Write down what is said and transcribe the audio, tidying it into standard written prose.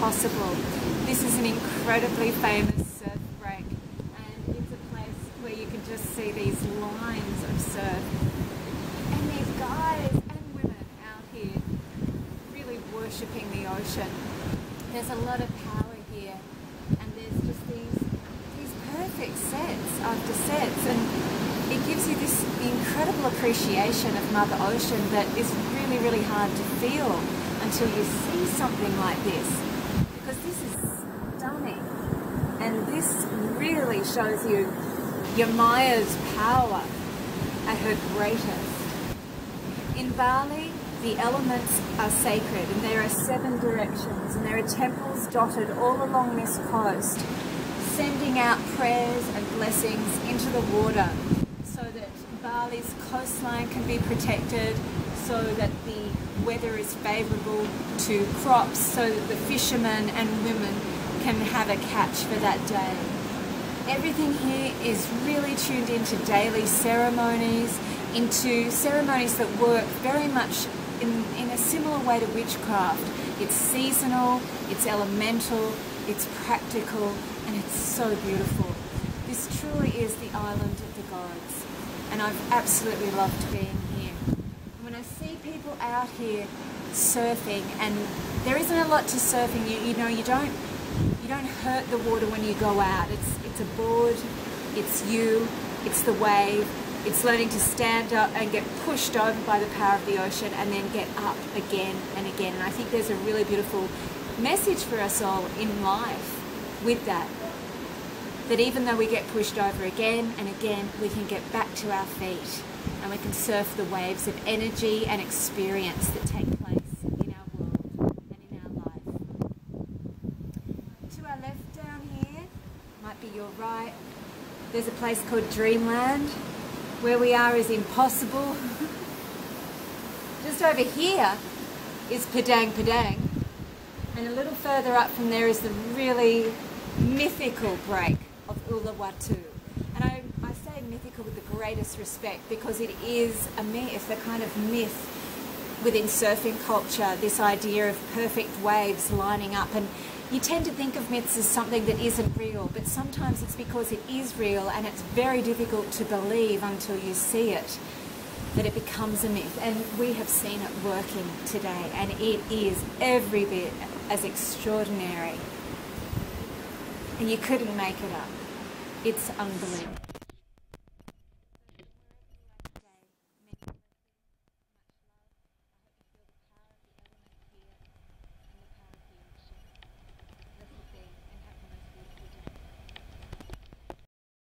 impossible. This is an incredibly famous surf break, and it's a place where you can just see these lines of surf. And these guys and women out here really worshipping the ocean. There's a lot of power here, and there's just these perfect sets after sets, and it gives you this incredible appreciation of Mother Ocean that is really, really hard to feel until you see something like this, because this is stunning, and this really shows you Maya's power at her greatest. In Bali, the elements are sacred, and there are 7 directions, and there are temples dotted all along this coast, sending out prayers and blessings into the water so that Bali's coastline can be protected, so that the weather is favourable to crops, so that the fishermen and women can have a catch for that day. Everything here is really tuned into daily ceremonies, into ceremonies that work very much in a similar way to witchcraft. It's seasonal, it's elemental, it's practical, and it's so beautiful. This truly is the island of the gods, and I've absolutely loved being here. When I see people out here surfing, and there isn't a lot to surfing, you know, you don't hurt the water when you go out. It's a board, it's you, it's the wave, it's learning to stand up and get pushed over by the power of the ocean and then get up again and again. And I think there's a really beautiful message for us all in life with that. That even though we get pushed over again and again, we can get back to our feet and we can surf the waves of energy and experience that take place in our world and in our life. To our left down here, might be your right, there's a place called Dreamland. Where we are is impossible. Just over here is Padang Padang, and a little further up from there is the really mythical break of Uluwatu. And I say mythical with the greatest respect, because it is a myth, a kind of myth within surfing culture, this idea of perfect waves lining up. And you tend to think of myths as something that isn't real, but sometimes it's because it is real and it's very difficult to believe until you see it, that it becomes a myth. And we have seen it working today, and it is every bit as extraordinary. And you couldn't make it up. It's unbelievable.